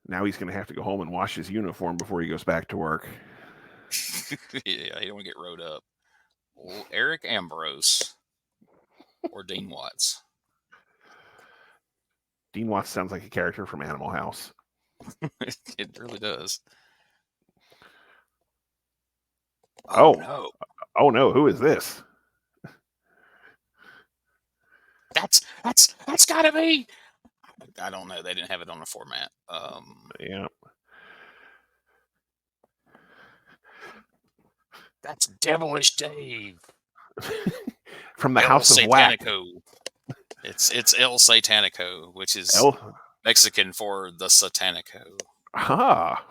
Now he's going to have to go home and wash his uniform before he goes back to work. Yeah, he don't want to get rode up. Old Eric Ambrose or Dean Watts. Dean Watts sounds like a character from Animal House. It really does. Oh no. Oh no, who is this? That's gotta be. I don't know. They didn't have it on the format. Yeah. That's Devilish Dave. From the El House of Whack. Satanico. It's El Satanico, which is Mexican for the Satanico. Ah.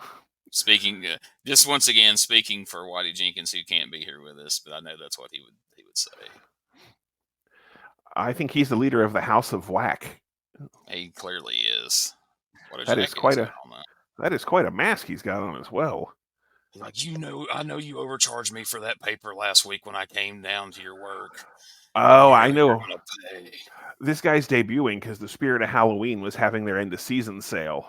Speaking, just once again, speaking for Whitey Jenkins, who can't be here with us, but I know that's what he would say. I think he's the leader of the House of Whack. He clearly is. That is quite a mask he's got on as well. Like, I know you overcharged me for that paper last week when I came down to your work. Oh, I know. This guy's debuting because the Spirit of Halloween was having their end of season sale.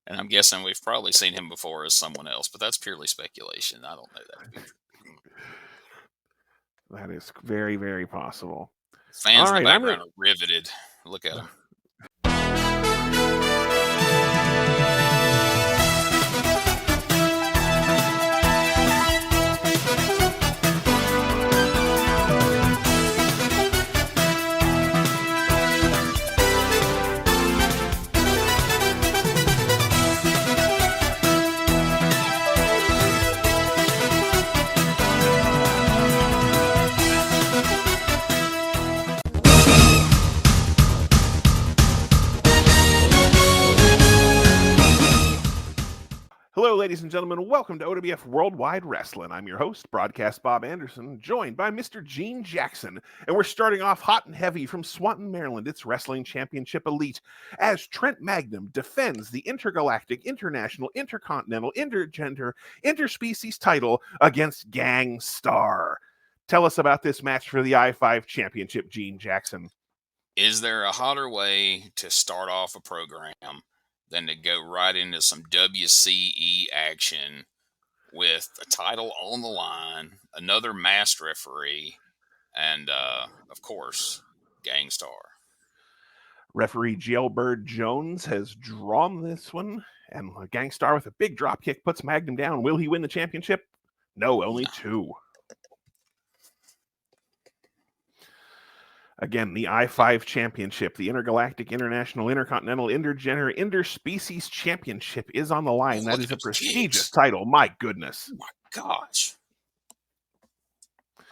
And I'm guessing we've probably seen him before as someone else, but that's purely speculation. I don't know that. That is very, very possible. Fans in the background are riveted. Look at him. Hello, ladies and gentlemen. Welcome to OWF Worldwide Wrestling. I'm your host, Broadcast Bob Anderson, joined by Mr. Gene Jackson. And we're starting off hot and heavy from Swanton, Maryland. It's Wrestling Championship Elite as Trent Magnum defends the Intergalactic, International, Intercontinental, Intergender, Interspecies title against Gang Starr. Tell us about this match for the I-5 Championship, Gene Jackson. Is there a hotter way to start off a program than to go right into some WCE action with a title on the line, another masked referee, and, of course, Gang Starr? Referee Jailbird Jones has drawn this one, and Gang Starr with a big drop kick puts Magnum down. Will he win the championship? No, only two. Again, the I-5 Championship, the Intergalactic, International, Intercontinental, Intergender, Interspecies Championship is on the line. That is a prestigious title. My goodness. Oh, my gosh.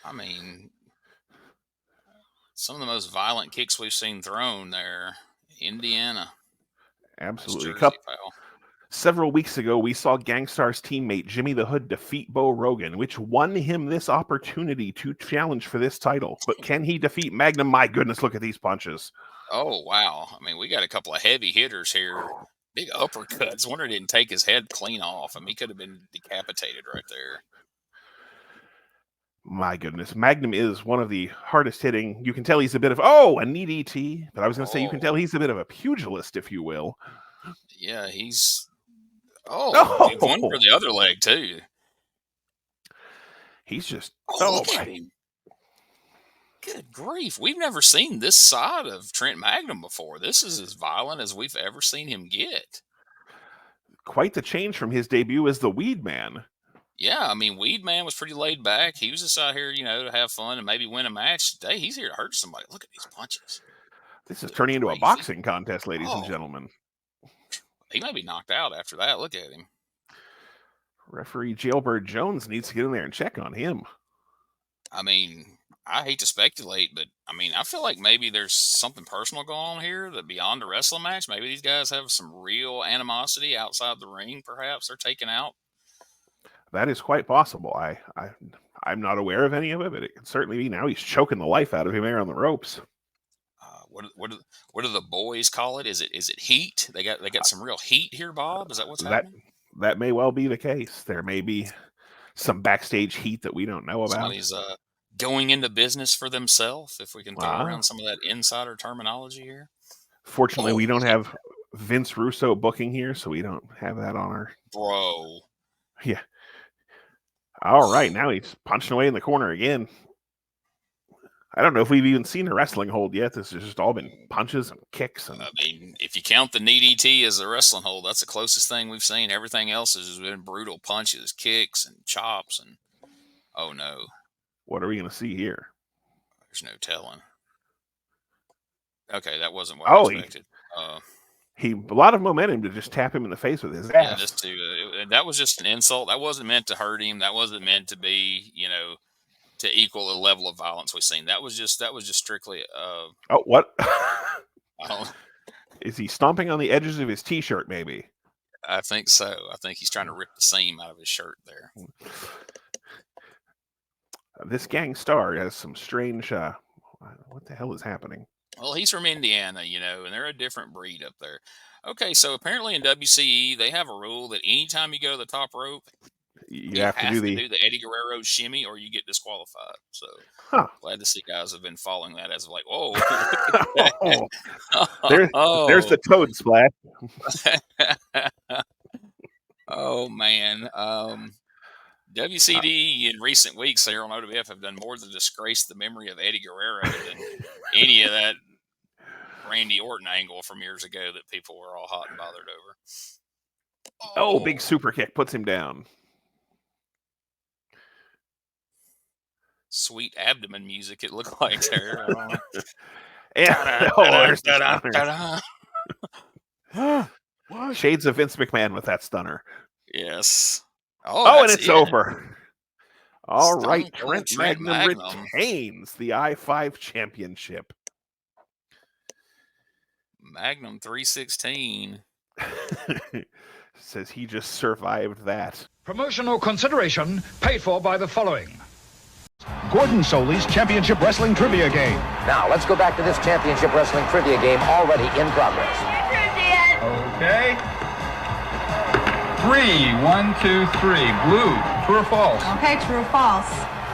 I mean, some of the most violent kicks we've seen thrown there. Indiana. Absolutely. Several weeks ago, we saw Gang Starr's teammate Jimmy the Hood defeat Bo Rogan, which won him this opportunity to challenge for this title. But can he defeat Magnum? My goodness, look at these punches. Oh, wow. I mean, we got a couple of heavy hitters here. Big uppercuts. Wonder he didn't take his head clean off. I mean, he could have been decapitated right there. My goodness. Magnum is one of the hardest hitting. You can tell he's a bit of, a knee DT. But I was going to say, you can tell he's a bit of a pugilist, if you will. Yeah, he's... Oh, he won for the other leg, too. He's just... look at him. Good grief. We've never seen this side of Trent Magnum before. This is as violent as we've ever seen him get. Quite the change from his debut as the Weed Man. Yeah, I mean, Weed Man was pretty laid back. He was just out here, to have fun and maybe win a match. Today, he's here to hurt somebody. Look at these punches. This is turning into a boxing contest, ladies and gentlemen. He might be knocked out after that. Look at him. Referee Jailbird Jones needs to get in there and check on him. I mean, I hate to speculate, but I mean, I feel like maybe there's something personal going on here that beyond the wrestling match. Maybe these guys have some real animosity outside the ring. Perhaps they're taken out. That is quite possible. I'm not aware of any of it, but it could certainly be. Now he's choking the life out of him there on the ropes. What do the boys call it? Is it heat? They got some real heat here, Bob. Is that what's happening? That may well be the case. There may be some backstage heat that we don't know about. Somebody's going into business for themselves. If we can throw around some of that insider terminology here. Fortunately, we don't have Vince Russo booking here, so we don't have that on our... Bro. Yeah. All right, now he's punching away in the corner again. I don't know if we've even seen a wrestling hold yet. This has just all been punches and kicks. And I mean, if you count the knee DT as a wrestling hold, that's the closest thing we've seen. Everything else has been brutal punches, kicks, and chops. And oh no, what are we going to see here? there's no telling. Okay, that wasn't what I expected. He a lot of momentum to just tap him in the face with his ass. Yeah, that was just an insult. That wasn't meant to hurt him. That wasn't meant to be, to equal the level of violence we've seen. That was just strictly. Oh, what? I Is he stomping on the edges of his T-shirt? Maybe. I think so. I think he's trying to rip the seam out of his shirt there. This gang Starr has some strange. What the hell is happening? Well, he's from Indiana, and they're a different breed up there. Okay, so apparently in WCE, they have a rule that anytime you go to the top rope, you have to do the Eddie Guerrero shimmy or you get disqualified. So glad to see guys have been following that as of like, whoa. There's the toad splash. Oh, man. WCD in recent weeks here on OWF have done more to disgrace the memory of Eddie Guerrero than any of that Randy Orton angle from years ago that people were all hot and bothered over. Oh, big super kick puts him down. Sweet abdomen music, it looked like there. Shades of Vince McMahon with that stunner. Yes. Oh, and it's over. All right, Trent Magnum retains the I-5 championship. Magnum 316. Says he just survived that. Promotional consideration paid for by the following. Gordon Soley's Championship Wrestling Trivia Game. Now, let's go back to this Championship Wrestling Trivia Game already in progress. Okay. 3, 1, 2, 3. Blue, true or false? Okay, true or false.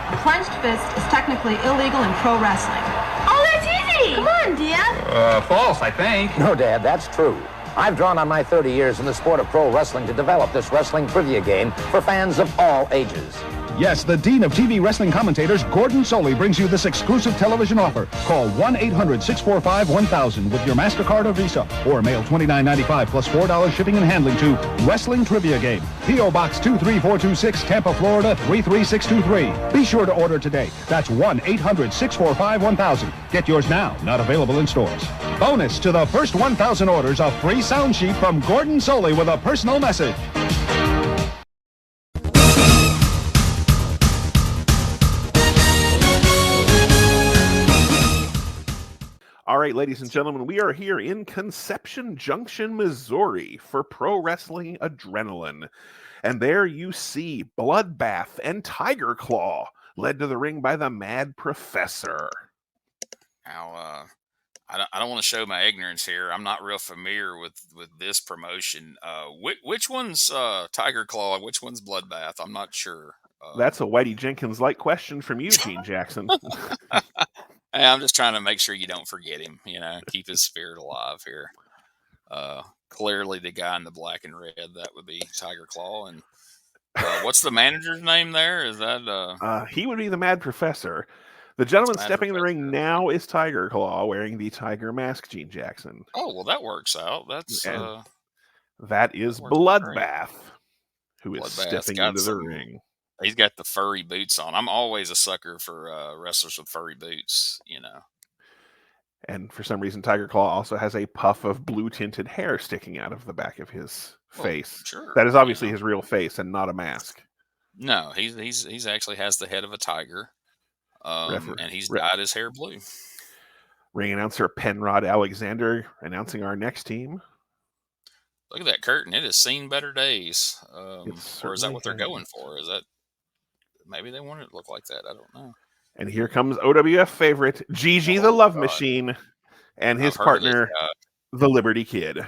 A clenched fist is technically illegal in pro wrestling. Oh, that's easy! Come on, Dad. False, I think. No, Dad, that's true. I've drawn on my 30 years in the sport of pro wrestling to develop this wrestling trivia game for fans of all ages. Yes, the Dean of TV Wrestling Commentators, Gordon Soley, brings you this exclusive television offer. Call 1-800-645-1000 with your MasterCard or Visa, or mail $29.95 plus $4 shipping and handling to Wrestling Trivia Game, P.O. Box 23426, Tampa, Florida 33623. Be sure to order today. That's 1-800-645-1000. Get yours now, not available in stores. Bonus to the first 1,000 orders, a free sound sheet from Gordon Soley with a personal message. All right, ladies and gentlemen, we are here in Conception Junction, Missouri for Pro Wrestling Adrenaline. And there you see Bloodbath and Tiger Claw led to the ring by the Mad Professor. Now, I don't want to show my ignorance here. I'm not real familiar with this promotion. Which one's Tiger Claw? Which one's Bloodbath? I'm not sure. That's a Whitey Jenkins-like question from you, Gene Jackson. Hey, I'm just trying to make sure you don't forget him, keep his spirit alive here. Clearly the guy in the black and red, that would be Tiger Claw. And what's the manager's name there? Is that he would be the Mad Professor. The gentleman stepping in the ring now is Tiger Claw, wearing the tiger mask, Gene Jackson. Oh, well, that works out. That is Bloodbath, who is stepping into the ring. He's got the furry boots on. I'm always a sucker for wrestlers with furry boots, And for some reason, Tiger Claw also has a puff of blue-tinted hair sticking out of the back of his face. Sure. That is obviously his real face and not a mask. No, he's actually has the head of a tiger, and he's dyed his hair blue. Ring announcer Penrod Alexander announcing our next team. Look at that curtain. It has seen better days. Or is that what they're going for? Is that... Maybe they want it to look like that. I don't know. And here comes OWF favorite, Gigi the Love Machine, and his partner, the Liberty Kid.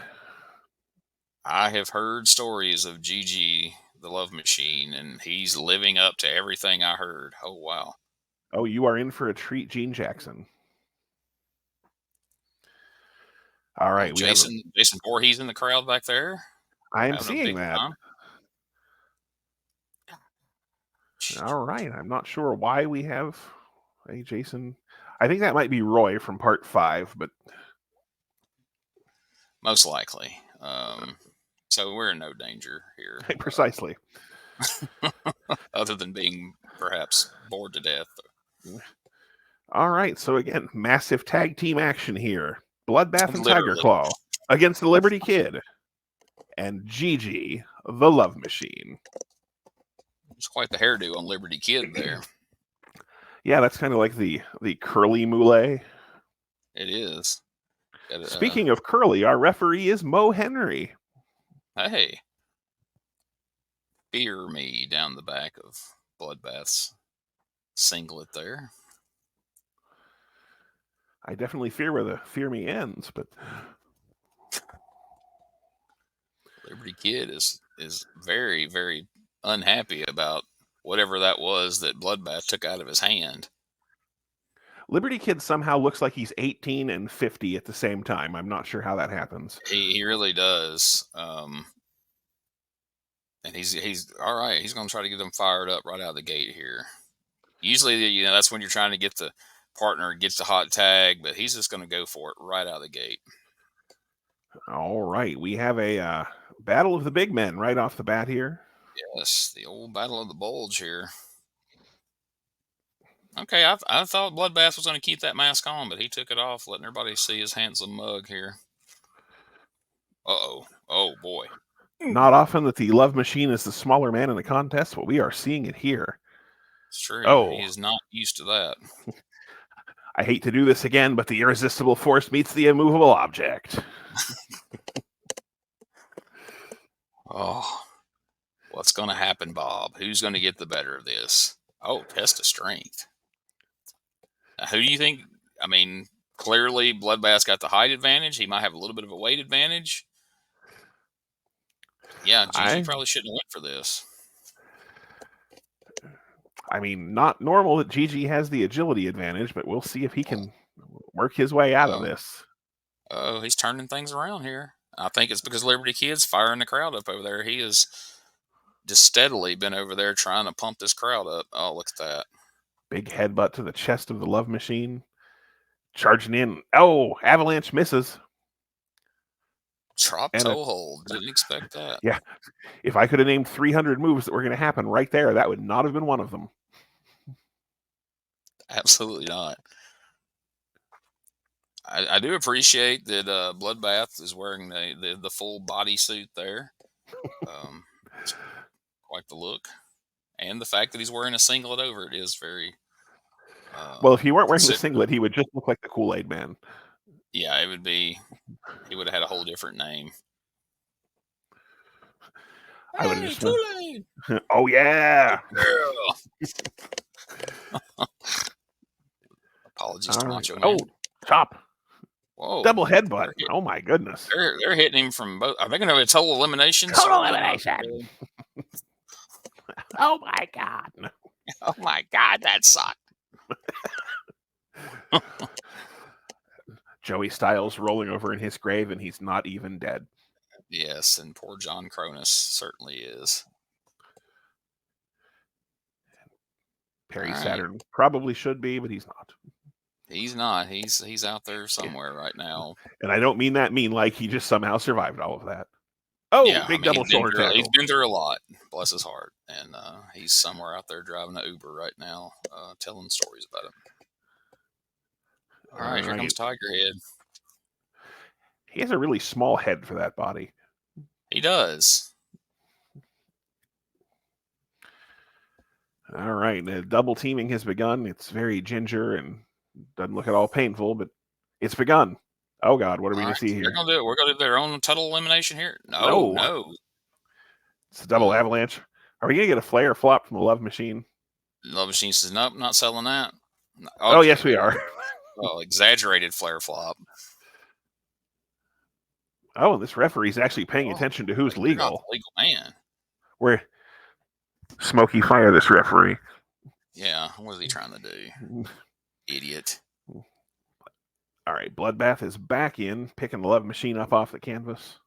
I have heard stories of Gigi the Love Machine, and he's living up to everything I heard. Oh, wow. Oh, you are in for a treat, Gene Jackson. All right, we have Jason Voorhees in the crowd back there. I am having a seeing big that. time. All right, I'm not sure why we have a Jason. I think that might be Roy from Part 5, but Most likely. So we're in no danger here. precisely. Other than being perhaps bored to death. All right, so again, massive tag team action here. Bloodbath and Tiger Literally. Claw against the Liberty Kid and Gigi, the Love Machine. It's quite the hairdo on Liberty Kid there. Yeah, that's kind of like the curly moulet. It is. Speaking of curly, our referee is Mo Henry. Hey. Fear me down the back of Bloodbath's singlet there. I definitely fear where the fear me ends, but Liberty Kid is very, very unhappy about whatever that was that Bloodbath took out of his hand. Liberty Kid somehow looks like he's 18 and 50 at the same time. I'm not sure how that happens. He really does. And he's all right. He's going to try to get them fired up right out of the gate here. Usually, that's when you're trying to get the partner gets the hot tag, but he's just going to go for it right out of the gate. All right, we have a battle of the big men right off the bat here. Yes, the old battle of the bulge here. Okay, I thought Bloodbath was going to keep that mask on, but he took it off, letting everybody see his handsome mug here. Uh-oh. Oh, boy. Not often that the Love Machine is the smaller man in the contest, but we are seeing it here. It's true. Oh. He is not used to that. I hate to do this again, but the irresistible force meets the immovable object. Oh, what's going to happen, Bob? Who's going to get the better of this? Oh, test of strength. Now, who do you think? I mean, clearly Bloodbath's got the height advantage. He might have a little bit of a weight advantage. Yeah, Gigi probably shouldn't have went for this. I mean, not normal that Gigi has the agility advantage, but we'll see if he can work his way out of this. Oh, he's turning things around here. I think it's because Liberty Kid's firing the crowd up over there. He has just steadily been over there trying to pump this crowd up. Oh, look at that. Big headbutt to the chest of the Love Machine. Charging in. Oh, Avalanche misses. Drop toe hold. Didn't expect that. Yeah. If I could have named 300 moves that were going to happen right there, that would not have been one of them. Absolutely not. I do appreciate that Bloodbath is wearing the full bodysuit there. Quite the look. And the fact that he's wearing a singlet over it is very... well, if he weren't wearing the singlet, he would just look like the Kool-Aid Man. Yeah, it would be... He would have had a whole different name. I would have just... Oh, yeah! Apologies to Macho Man. Oh, chop. Whoa. Double headbutt. Oh, my goodness. They're hitting him from both. Are they going to have a total elimination? Total elimination. Oh, my God. Oh, my God, that sucked. Joey Styles rolling over in his grave, and he's not even dead. Yes, and poor John Cronus certainly is. Perry Saturn probably should be, but he's not. He's not. He's out there somewhere right now. And I don't mean that like he just somehow survived all of that. Oh, yeah, big double shoulder tackle. He's been through a lot, bless his heart. And he's somewhere out there driving an Uber right now, telling stories about him. All right, here comes Tigerhead. He has a really small head for that body. He does. All right, double teaming has begun. It's very ginger and doesn't look at all painful, but it's begun. Oh, God, what are we going to see here? They're going to do it. We're going to do their own total elimination here? No. It's a double avalanche. Are we going to get a flare flop from the Love Machine? Love Machine says, nope, not selling that. Okay. Oh, yes, we are. Well, exaggerated flare flop. Oh, and this referee's actually paying attention to who's legal. Not the legal man. We're Smokey fire this referee. Yeah, what is he trying to do? Idiot. All right, Bloodbath is back in, picking the love machine up off the canvas.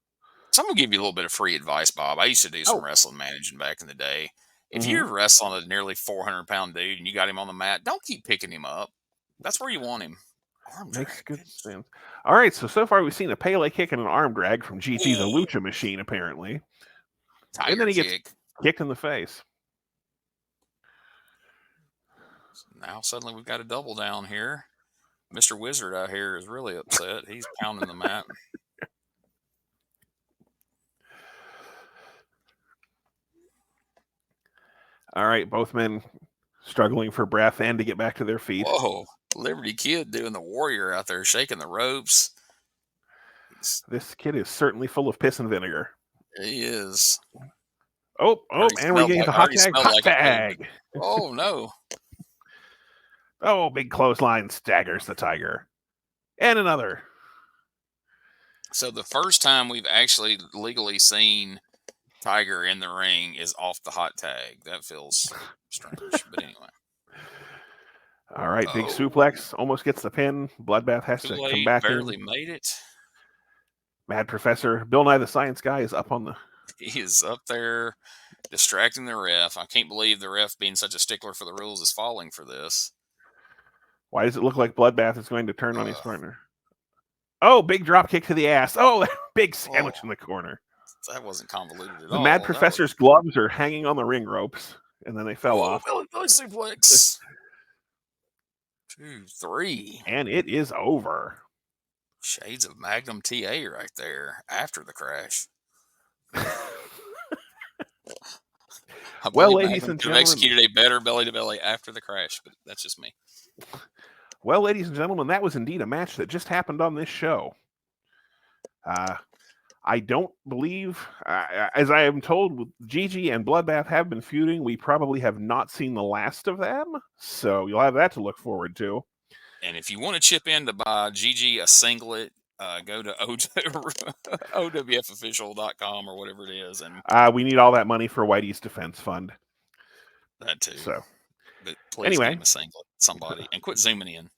So I'm going to give you a little bit of free advice, Bob. I used to do some Oh. wrestling managing back in the day. If Mhm. you're wrestling a nearly 400-pound dude and you got him on the mat, don't keep picking him up. That's where you want him. Arm Makes drag. good sense. All right, so far we've seen a Pele kick and an arm drag from GG the Ooh. Lucha Machine, apparently. Tiger And then he kick. gets kicked in the face. Now suddenly we've got a double down here. Mr. Wizard out here is really upset. He's pounding the mat. All right, both men struggling for breath and to get back to their feet. Whoa, Liberty Kid doing the warrior out there, shaking the ropes. This kid is certainly full of piss and vinegar. He is. Oh, and we're getting the hot tag. Hot tag. Oh, no. Oh, big clothesline staggers the Tiger. And another. So the first time we've actually legally seen Tiger in the ring is off the hot tag. That feels strange, but anyway. All right, big suplex. Almost gets the pin. Bloodbath has to come back barely in. made it. Mad Professor Bill Nye the Science Guy is up on the... He is up there distracting the ref. I can't believe the ref, being such a stickler for the rules, is falling for this. Why does it look like Bloodbath is going to turn on his partner? Oh, big drop kick to the ass. Oh, big sandwich in the corner. That wasn't convoluted at all. The Mad Professor's gloves are hanging on the ring ropes, and then they fell off. Belly suplex. 2, 3. And it is over. Shades of Magnum TA right there after the crash. Well, ladies Magnum and could have gentlemen, executed a better belly to belly after the crash, but that's just me. well, ladies and gentlemen, that was indeed a match that just happened on this show. I don't believe, as I am told, Gigi and Bloodbath have been feuding. We probably have not seen the last of them, so you'll have that to look forward to. And if you want to chip in to buy Gigi a singlet, go to OWFofficial.com or whatever it is. And we need all that money for Whitey's Defense Fund. That too. So, but please anyway, get him a singlet, somebody, and quit zooming in.